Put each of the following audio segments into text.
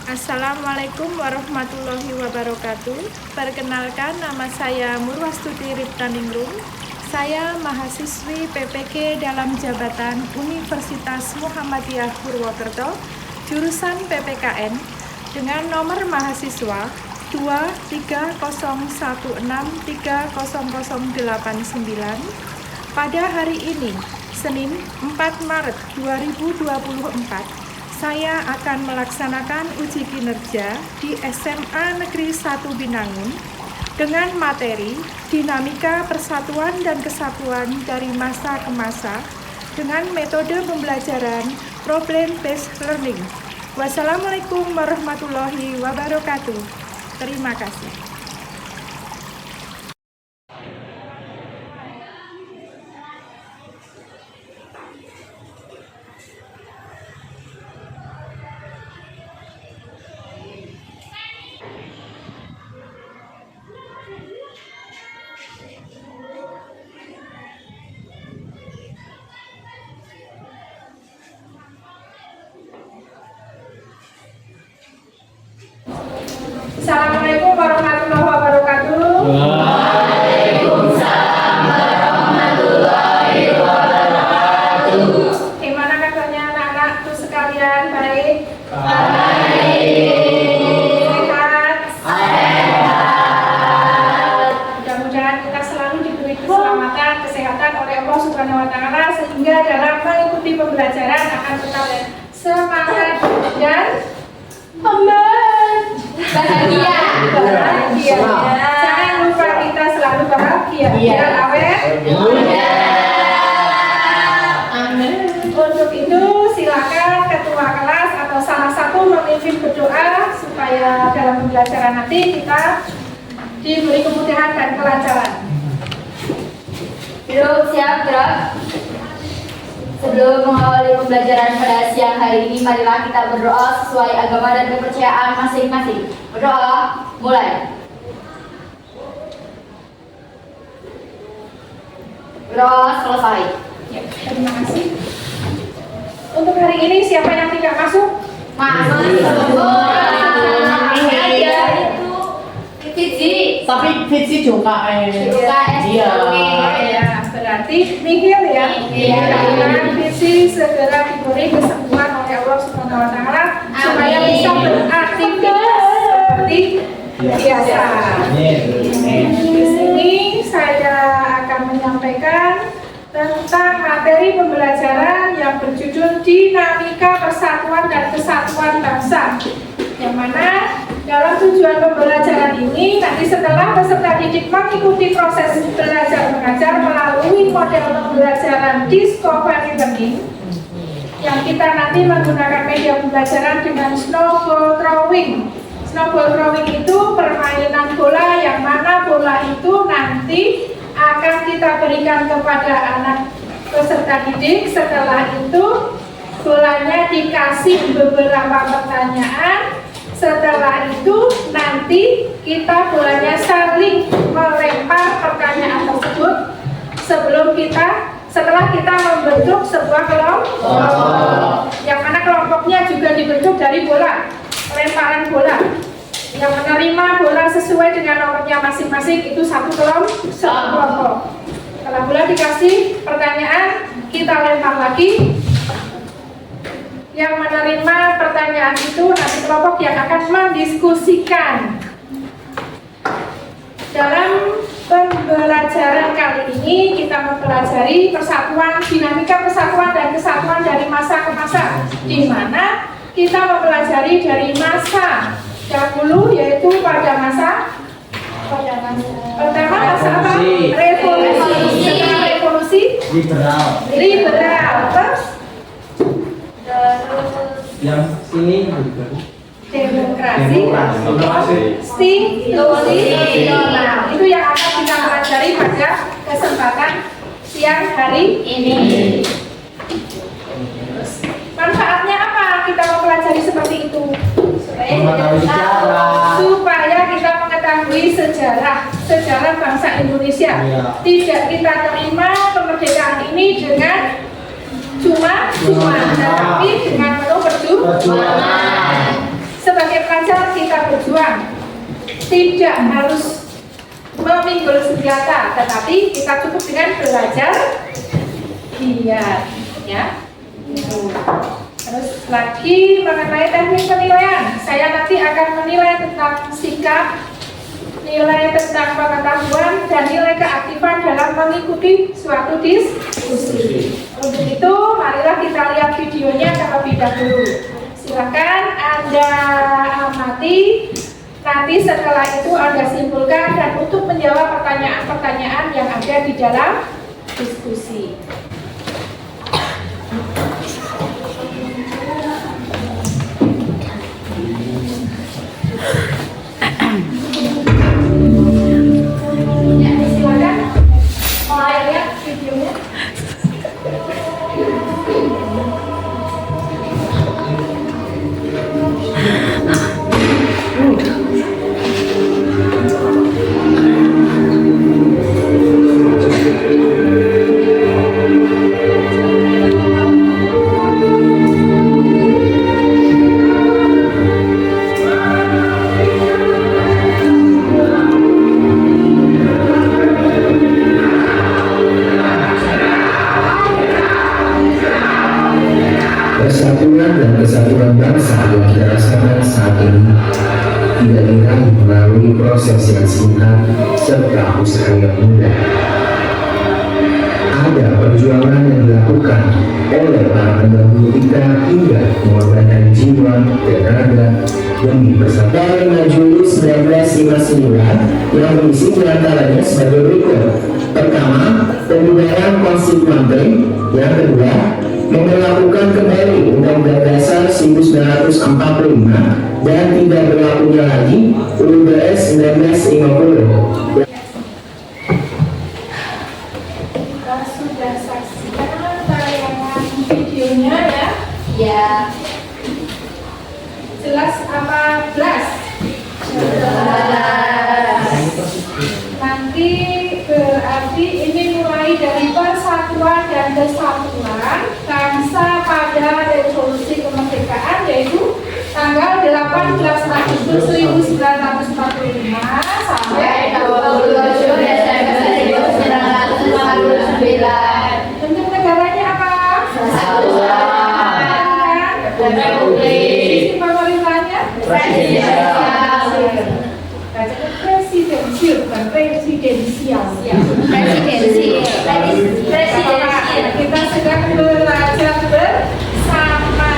Assalamualaikum warahmatullahi wabarakatuh. Perkenalkan, nama saya Murwastuti Riptaningrum. Saya mahasiswi PPG dalam jabatan Universitas Muhammadiyah Purwokerto, jurusan PPKN, dengan nomor mahasiswa 231630089 pada hari ini, Senin 4 Maret 2024. Saya akan melaksanakan uji kinerja di SMA Negeri 1 Binangun dengan materi dinamika persatuan dan kesatuan dari masa ke masa dengan metode pembelajaran problem based learning. Wassalamualaikum warahmatullahi wabarakatuh. Terima kasih. Assalamualaikum warahmatullahi wabarakatuh. Waalaikumsalam warahmatullahi wabarakatuh. Gimana kabarnya anak-anakku sekalian? Baik? Sehat. Mudah-mudahan kita selalu diberi keselamatan, kesehatan oleh Allah Subhanahu wa Ta'ala, sehingga dalam mengikuti pembelajaran akan tetap semangat dan bahagia. Jangan lupa kita selalu bahagia. Biar awet. Amin. Untuk itu silakan ketua kelas atau salah satu memimpin berdoa supaya dalam pembelajaran nanti kita diberi kemudahan dan kelancaran. Duduk, siap, gerak. Sebelum mengawali pembelajaran pada siang hari ini, marilah kita berdoa sesuai agama dan kepercayaan masing-masing. Berdoa, mulai. Berdoa selesai. Ya, terima kasih. Untuk hari ini siapa yang tidak masuk? Masuk. Fitzi. Tapi Fitzi juga Iya. Ya, berarti nihil ya. Mudah-mudahan Fitzi segera diberi kesembuhan oleh Allah Subhanahu wa Ta'ala supaya bisa beraktivitas seperti biasa. Di sini saya akan menyampaikan tentang materi pembelajaran yang berjudul Dinamika Persatuan dan Kesatuan Bangsa, yang mana dalam tujuan pembelajaran ini nanti setelah peserta didik mengikuti proses belajar mengajar melalui model pembelajaran discovery learning, yang kita nanti menggunakan media pembelajaran dengan snowball throwing. Snowball throwing itu permainan bola yang mana bola itu nanti akan kita berikan kepada anak peserta didik. Setelah itu bolanya dikasih beberapa pertanyaan. Setelah itu nanti kita bolanya saling melempar pertanyaan tersebut setelah kita membentuk sebuah kelompok, yang mana kelompoknya juga dibentuk dari bola, lemparan bola. Yang menerima bola sesuai dengan nomornya masing-masing itu satu kelompok. Kalau bola dikasih pertanyaan, kita lempar lagi. Yang menerima pertanyaan itu nanti kelompok yang akan mendiskusikan. Dalam pembelajaran kali ini kita mempelajari dinamika persatuan dan kesatuan dari masa ke masa, di mana kita mempelajari dari masa dahulu, yaitu pada masa pertama masa apa? Revolusi. Setelah revolusi liberal. Terus yang sini demokrasi institusional. Itu yang akan kita pelajari pada kesempatan siang hari ini. Manfaatnya apa kita mempelajari seperti itu? Supaya kita mengetahui sejarah bangsa Indonesia. Tidak kita terima kemerdekaan ini dengan cuma, tetapi dengan penuh perjuangan. Sebagai tidak harus memikul senjata, tetapi kita cukup dengan belajar giat, ya. Terus lagi mengenai teknik penilaian, saya nanti akan menilai tentang sikap, nilai tentang pengetahuan, dan nilai keaktifan dalam mengikuti suatu diskusi. Untuk itu, marilah kita lihat videonya terlebih dahulu. Silakan Anda amati. Nanti setelah itu Anda simpulkan dan untuk menjawab pertanyaan-pertanyaan yang ada di dalam diskusi. Ya, silakan. Mulai lihat videonya. Persatuan dan kesatuan bangsa yang kita rasakan saat ini tidak diraih melalui proses yang singkat serta usaha yang mudah. Ada perjuangan yang dilakukan oleh para pendahulu kita hingga mengorbankan jiwa dan raga demi persatuan. Juli 1959 yang berisi diantaranya sebagai berikut. Pertama, pemudahan konstituante. Yang kedua, memperlakukan kembali Undang-Undang Dasar 1945 dan tidak berlakunya lagi UUD 1950. Kita sudah saksikan tayangan videonya, ya. Ya. Jelas apa jelas? Nanti berarti ini mulai dari persatuan dan kesatuan bangsa pada revolusi kemerdekaan, yaitu tanggal 18 Agustus 1945 sampai 27 Desember 1949. bentuk negaranya apa? Republik. Sistem pemerintahnya? Bacanya presidensial, bukan presidensial. Kita sedang belajar bersama.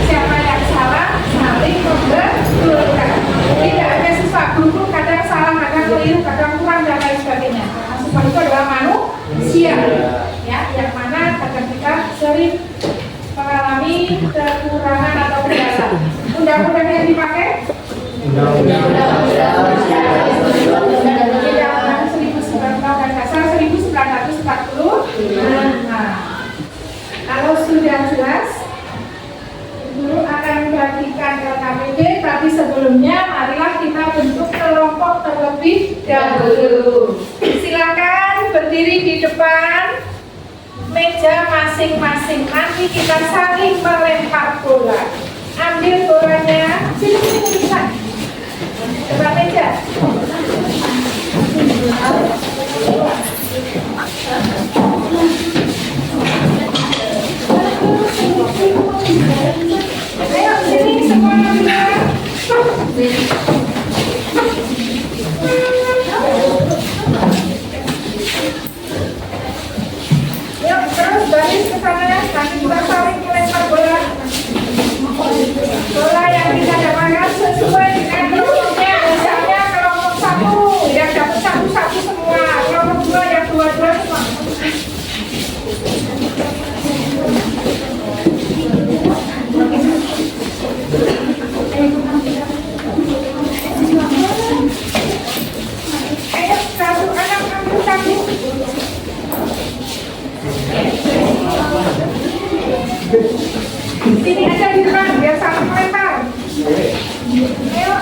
Siapa yang salah, saling membetulkan. Tidak ada siswa guru, kadang salah, kadang keliru, kadang kurang, dan lain sebagainya. Karena semua itu adalah manusia, ya, yang mana kadang kita sering mengalami kekurangan atau kendala. Undang-undang yang dipakai Undang-Undang 1940. Nah, kalau sudah jelas, Guru akan membagikan LKPD, tapi sebelumnya marilah kita bentuk kelompok terlebih dahulu. Silakan berdiri di depan meja masing-masing. Nanti kita saling melempar bola. Ambil bolanya, sini bisa. Depan meja. Ayo sini semuanya. Yuk terus baris ke sana, nanti kita saling melempar bola. Bola yang kita dapatkan sesuai dengan kelompoknya. Misalnya kelompok 1 yang dapat 1 semua, kelompok 2 yang 2 semua. Ayo, satu anak ambil 1. Sini aja di depan, biar saling melempar. Ayo.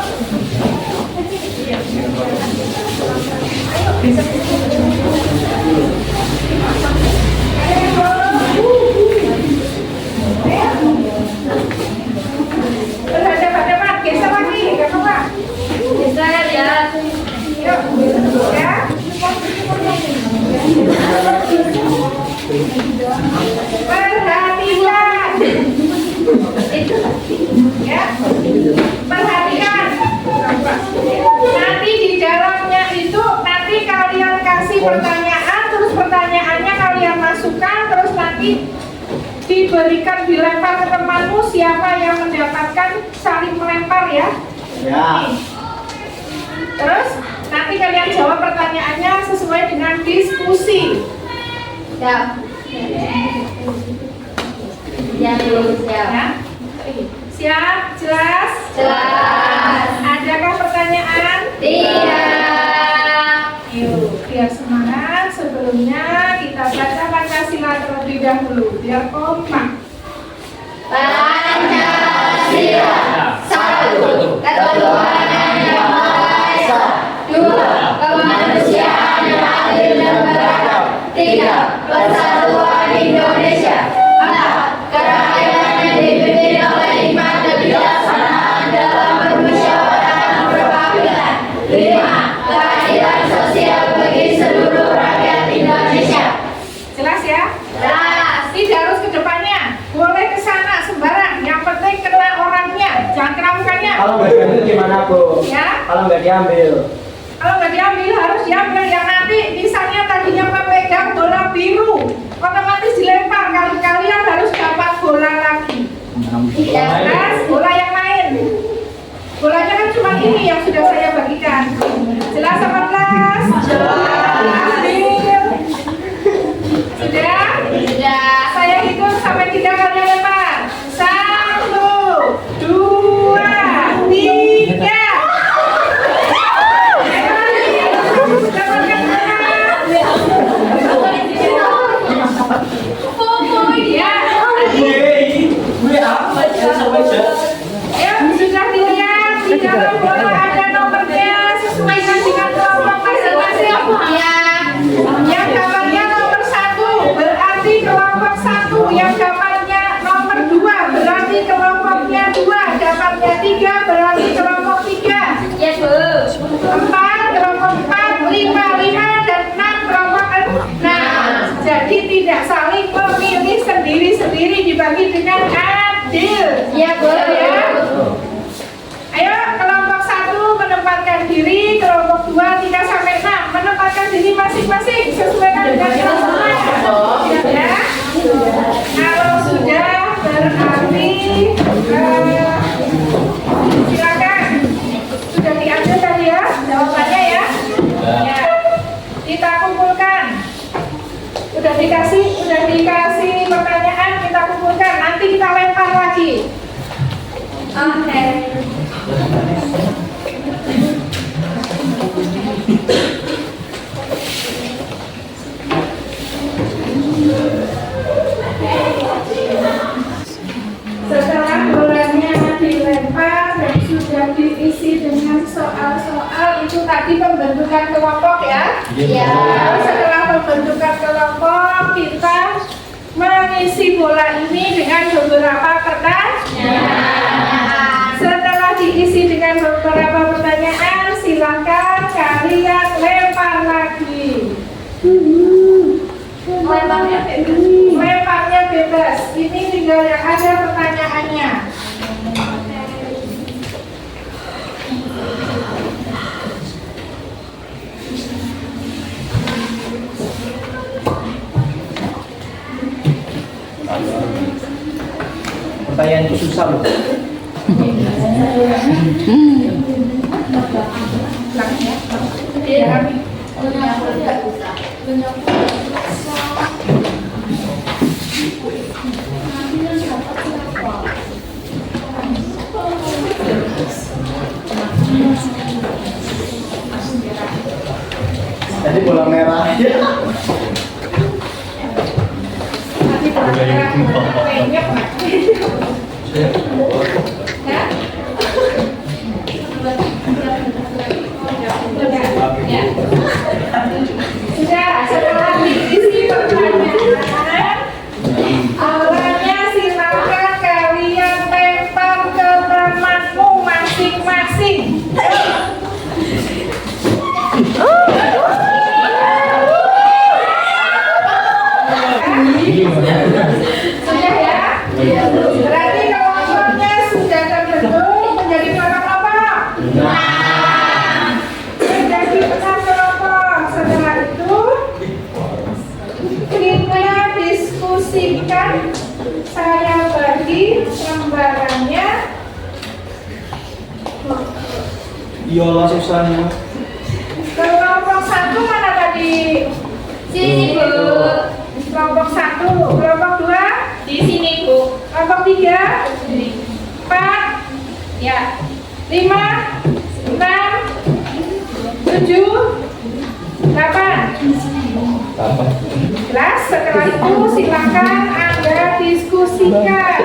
Berhadapan-hadapan, geser lagi, gak apa-apa. Geser ya. Perhatikan. Nanti di dalamnya itu nanti kalian kasih pertanyaan, terus pertanyaannya kalian masukkan, terus nanti diberikan dilempar ke temanmu, siapa yang mendapatkan saling melempar ya. Ya. Terus nanti kalian jawab pertanyaannya sesuai dengan diskusi. Siap. Siap dulu, siap. Ya. Siap? Jelas? Jelas. Adakah pertanyaan? Tidak. Yuk, biar semangat. Sebelumnya kita baca Pancasila terlebih dahulu, biar kompak. Pancasila. 1. Ketuhanan yang Maha Esa. 2. Kemanusiaan yang adil dan beradab. 3. Persatuan Indonesia. 4. Kerakyatan yang dipimpin oleh hikmat kebijaksanaan dalam bermusyawarah dan berkeadilan. 5. Keadilan sosial bagi seluruh rakyat Indonesia. Jelas ya? Jelas. Tidak harus ke depannya, boleh ke sana sembarang. Yang penting kena orangnya, jangan kena mukanya. Kalau nggak diambil gimana, Bu? Ya, Kalau nggak diambil. kalau nggak diambil harus diambil. Yang nanti misalnya tadinya memegang bola biru, otomatis dilempar. Kalian harus dapat bola lagi. Jelas, bola yang lain. Bolanya kan cuma ini yang sudah saya bagikan. Jelas apa kelas? Jelas. Sudah? Sudah. Saya hitung sampai 3 kali lempar. 1, 2, 3. Ayo, sudah dilihat di dalam bola ada nomornya, sesuaikan dengan kelompok masing-masing. Ya. Yang gambarnya nomor 1 berarti kelompok 1, yang gambarnya nomor 2 berarti kelompoknya 2, dapatnya 3 berarti kelompok 3, Ya, Bu. 4 kelompok 4, 5 dan 6 kelompok 6. Jadi tidak saling memilih, sendiri-sendiri dibagi dengan adil. Ya, Bu. Ya. Ayo kelompok 1 menempatkan diri, kelompok 2 3 sampai 6 menempatkan diri masing-masing sesuaikan dengan kelompoknya. Ya. Kalau sudah berarti silakan. Sudah diambil tadi ya jawabannya ya. Ya. Kita kumpulkan. Udah dikasih pertanyaan, kita kumpulkan. Nanti kita lempar lagi. Oke. Setelah bolanya dilempar dan sudah diisi dengan soal-soal, itu tadi pembentukan kelompok ya. Ya. Lalu setelah pembentukan kelompok, kita mengisi bola ini dengan beberapa pertanyaan. Setelah diisi dengan beberapa pertanyaan, silakan kalian lempar lagi. Lemparnya bebas. Ini tinggal yang ada pertanyaannya. Pertanyaan itu susah, Bu. Ya. Tadi bola merah. Nanti penyok. Ya? Sudah, setelah diisi pertanyaan, awalnya silakan kalian lempar ke temanmu masing-masing. Sudah ya? Berarti kelompoknya sudah terbentuk. Biola susahnya. Kelompok 1 mana tadi? Sini, Bu. Kelompok 1, kelompok 2, Di sini, Bu. kelompok 3, 4, Ya. 5, 6, 7, 8. Jelas, setelah itu silakan Anda diskusikan.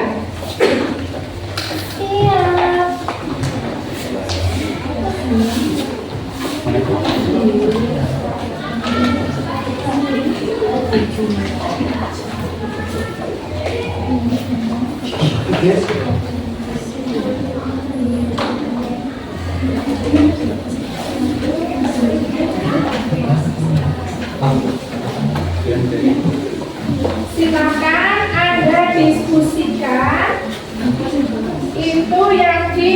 Iya. Silakan Anda diskusikan. Itu yang di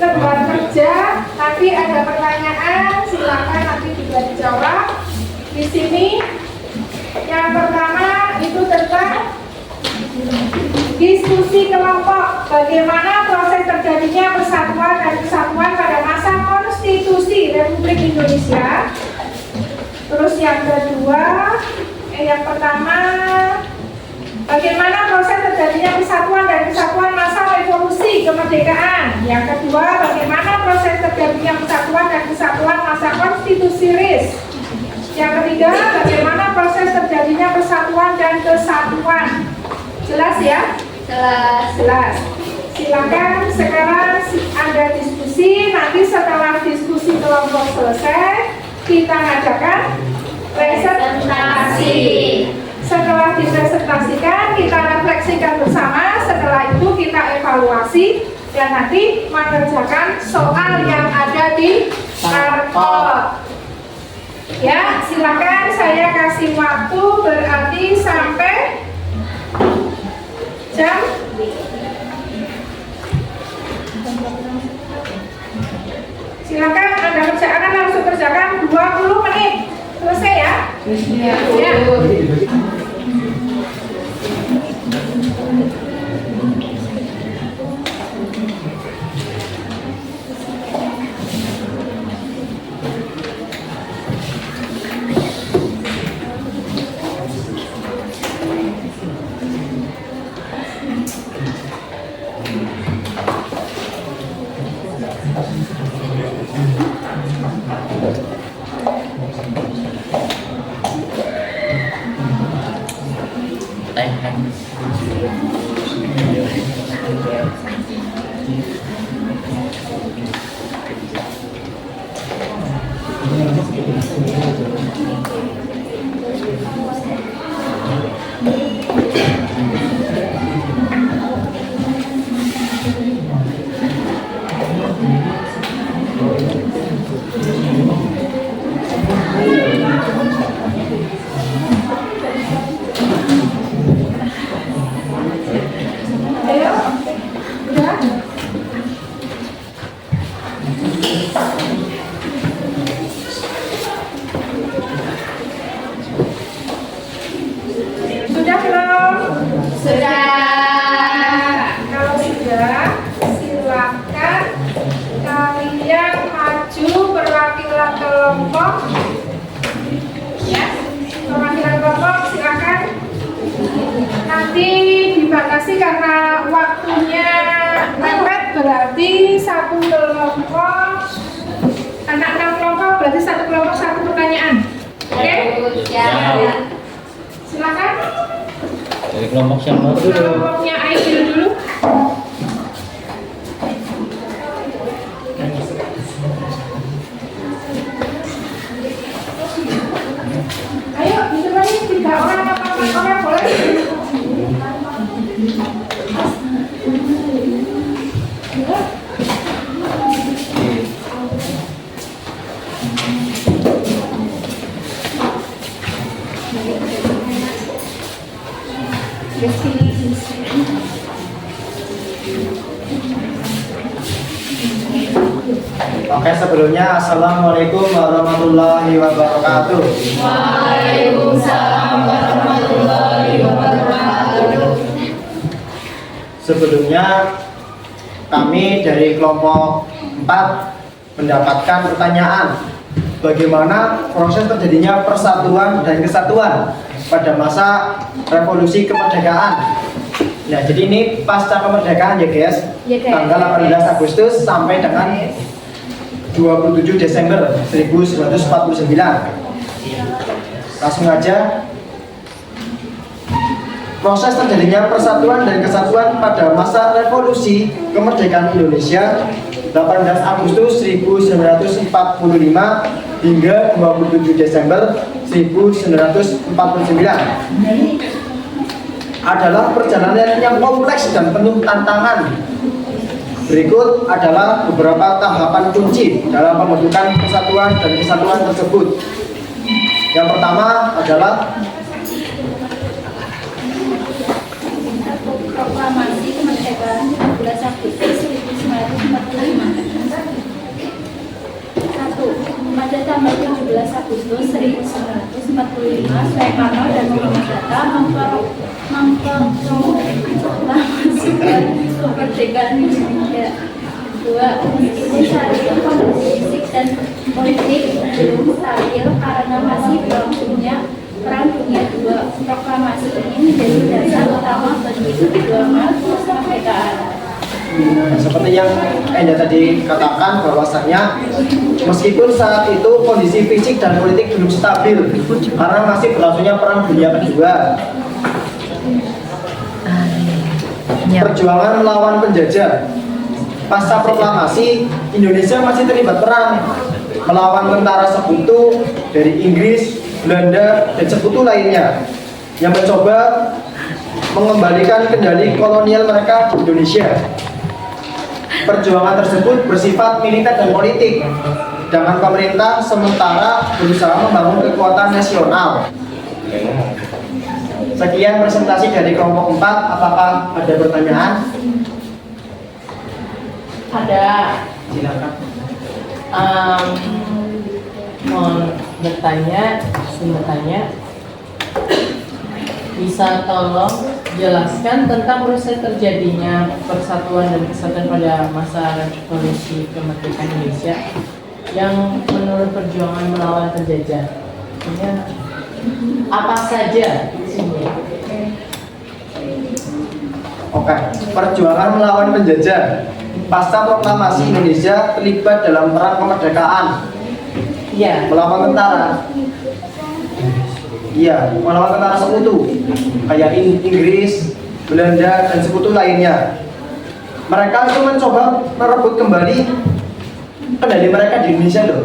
lembar kerja. Nanti ada pertanyaan, silakan nanti juga dijawab. Di sini yang pertama itu tentang diskusi kelompok. Bagaimana proses terjadinya persatuan dan kesatuan pada masa konstitusi Republik Indonesia. Terus yang kedua, yang pertama, bagaimana proses terjadinya persatuan dan kesatuan masa revolusi kemerdekaan. Yang kedua, bagaimana proses terjadinya persatuan dan kesatuan masa konstitusi RIS. Yang ketiga, bagaimana proses terjadinya persatuan dan kesatuan. Jelas ya? Jelas. Jelas. Silakan sekarang Anda diskusi. Nanti setelah diskusi kelompok selesai, kita adakan presentasi. Setelah dipresentasikan, kita refleksikan bersama. Setelah itu kita evaluasi dan nanti mengerjakan soal yang ada di karton. Ya, silakan saya kasih waktu berarti sampai jam silakan Anda kerjakan, langsung kerjakan 20 menit. Selesai ya? Ya. Ayo, udah? Sudah belum? Sudah. Kalau sudah, silakan kalian maju perwakilan kelompok. Ya, perwakilan kelompok silakan. Nanti dibatasi karena waktunya mepet, berarti satu kelompok, anak 6 kelompok, berarti satu kelompok satu pertanyaan. Oke? Ya. Silakan. Dari kelompok siapa dulu? Kelompoknya Aidil dulu. Ayo, ditemani 3 orang atau 4 orang boleh? Oke, sebelumnya Assalamualaikum warahmatullahi wabarakatuh. Waalaikumsalam warahmatullahi wabarakatuh. Sebelumnya kami dari kelompok 4 mendapatkan pertanyaan bagaimana proses terjadinya persatuan dan kesatuan pada masa revolusi kemerdekaan. Nah, jadi ini pasca kemerdekaan ya guys, Ya, guys. tanggal 18 Agustus sampai dengan 27 Desember 1949. Langsung aja. Proses terjadinya persatuan dan kesatuan pada masa revolusi kemerdekaan Indonesia 18 Agustus 1945 hingga 27 Desember 1949 adalah perjalanan yang kompleks dan penuh tantangan. Berikut adalah beberapa tahapan kunci dalam pembentukan persatuan dan kesatuan tersebut. Yang pertama adalah Proklamasi Kemerdekaan 17 Agustus 1945. 1. Pada tanggal 17 Agustus 1945, Soekarno dan Muhammad Hatta memproklamasikan kemerdekaan Indonesia. 2. Meskipun saat itu kondisi fisik dan politik belum stabil karena masih berlangsungnya Perang Dunia II, proklamasi ini menjadi dasar utama bagi perjuangan kemerdekaan. seperti yang Enda tadi katakan bahwasannya meskipun saat itu kondisi fisik dan politik belum stabil karena masih berlangsungnya Perang Dunia Kedua. Perjuangan melawan penjajah. Pasca proklamasi, Indonesia masih terlibat perang melawan tentara sekutu dari Inggris, Belanda, dan sekutu lainnya yang mencoba mengembalikan kendali kolonial mereka di Indonesia. Perjuangan tersebut bersifat militer dan politik, sedangkan pemerintah sementara berusaha membangun kekuatan nasional. Sekian presentasi dari kelompok 4. Apakah ada pertanyaan? Ada. Silakan. Mau bertanya, bisa tolong jelaskan tentang proses terjadinya persatuan dan kesatuan pada masa revolusi kemerdekaan Indonesia yang menurut perjuangan melawan penjajah. Apa saja di sini? Oke, perjuangan melawan penjajah. Pasca proklamasi Indonesia terlibat dalam perang kemerdekaan. Iya. Melawan tentara. Iya, melawan tentara sekutu kayak Inggris, Belanda, dan sekutu lainnya. Mereka itu mencoba merebut kembali kendali mereka di Indonesia loh.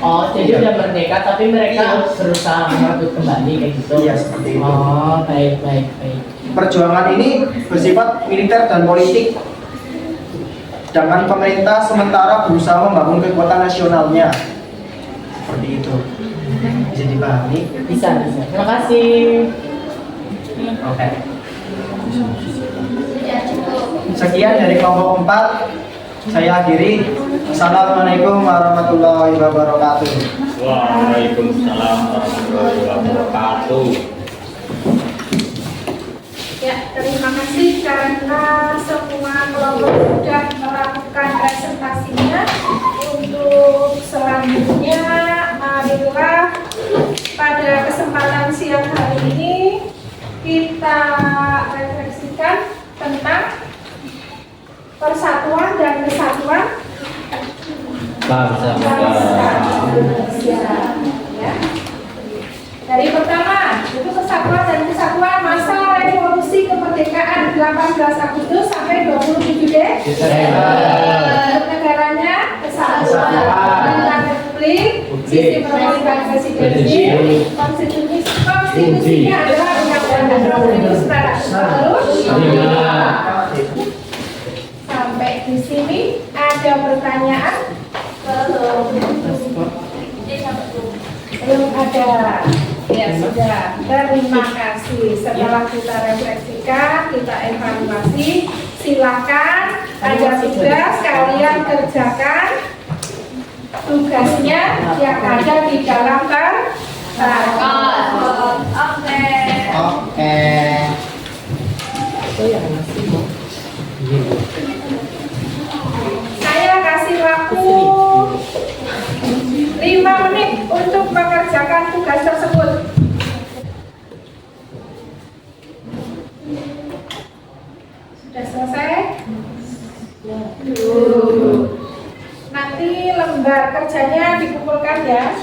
Oh, Iya. jadi udah merdeka tapi mereka Iya. berusaha merebut kembali kayak gitu. Iya, seperti itu. Oh, baik. Perjuangan ini bersifat militer dan politik. Sedangkan pemerintah sementara berusaha membangun kekuatan nasionalnya. Seperti itu. Bisa dipahami? Bisa. Terima kasih. Oke. Sekian dari kelompok 4. Saya akhiri. Assalamualaikum warahmatullahi wabarakatuh. Waalaikumsalam warahmatullahi wabarakatuh. Ya, terima kasih karena semua kelompok sudah melakukan presentasinya. Untuk selanjutnya, marilah pada kesempatan siang hari ini kita refleksikan tentang persatuan dan kesatuan Bangsa Indonesia. Ya. Dari pertama, itu kesatuan dan kesatuan masa revolusi kemerdekaan 18 Agustus sampai 27 Desember. Negaranya kesatuan tentang republik, sistem pemerintahan presidensi, konstitusinya adalah undang-undang itu secara sampai di sini ada pertanyaan? Belum ada. Ya sudah, terima kasih. Setelah kita refleksikan, kita evaluasi, silakan ada tugas, kalian kerjakan tugasnya yang ada di dalam kertas. Oke. Oke. Itu yang masih mau. selesai? Nanti lembar kerjanya dikumpulkan ya.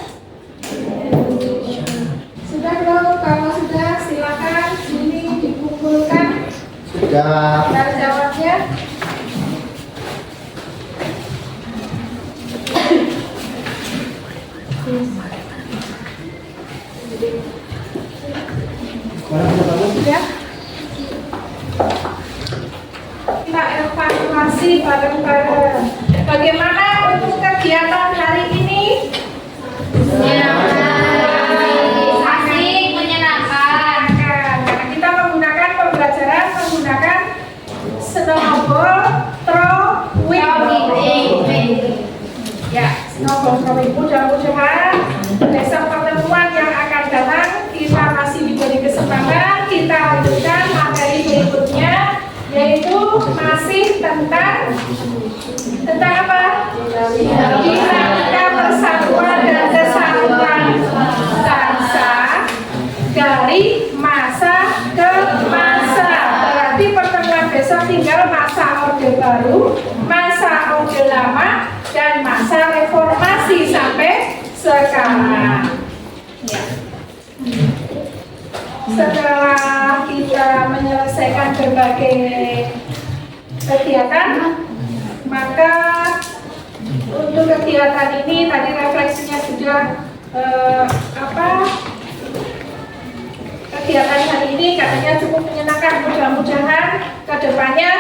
Sudah belum? Kalau sudah silakan ini dikumpulkan. Sudah. Dan jawabnya. Sudah. Kita evaluasi bareng-bareng. Bagaimana untuk kegiatan hari ini? Asik, menyenangkan. Karena kita menggunakan pembelajaran menggunakan snowball throwing. Ya, snowball throwing. Mudah-mudahan besok pertemuan yang akan datang kita masih diberi kesempatan kita lanjutkan materi berikutnya, yaitu masih tentang apa? Dinamika persatuan dan kesatuan bangsa dari masa ke masa. Berarti pertemuan besok tinggal masa Orde Baru, masa Orde Lama, dan masa reformasi sampai sekarang. Ya. Setelah kita menyelesaikan berbagai kegiatan, maka untuk kegiatan ini tadi refleksinya sudah kegiatan hari ini katanya cukup menyenangkan. Mudah-mudahan kedepannya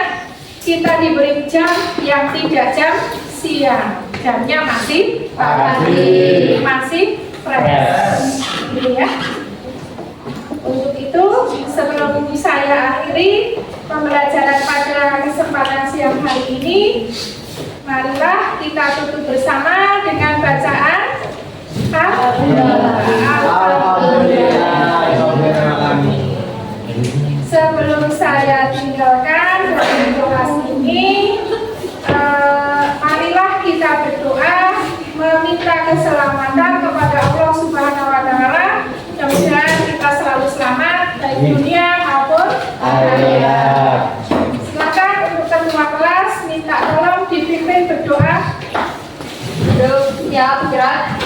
kita diberi jam yang tidak jam siang, jamnya masih pagi, masih fresh, gitu ya. Untuk itu, sebelum saya akhiri pembelajaran pada kesempatan siang hari ini, marilah kita tutup bersama dengan bacaan Sebelum saya tinggalkan dari kelas ini, marilah kita berdoa meminta keselamatan kepada Allah Subhanahu wa Ta'ala. Mudah-mudahan kita selalu selamat baik dunia maupun akhirat. Silakan untuk ketua kelas minta tolong dipimpin berdoa. Siap, gerak.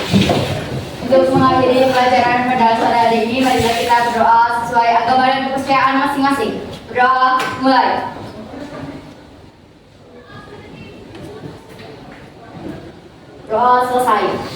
Untuk mengakhiri pelajaran pada sore hari ini, marilah kita berdoa sesuai agama dan kepercayaan masing-masing. Berdoa, mulai. Doa selesai.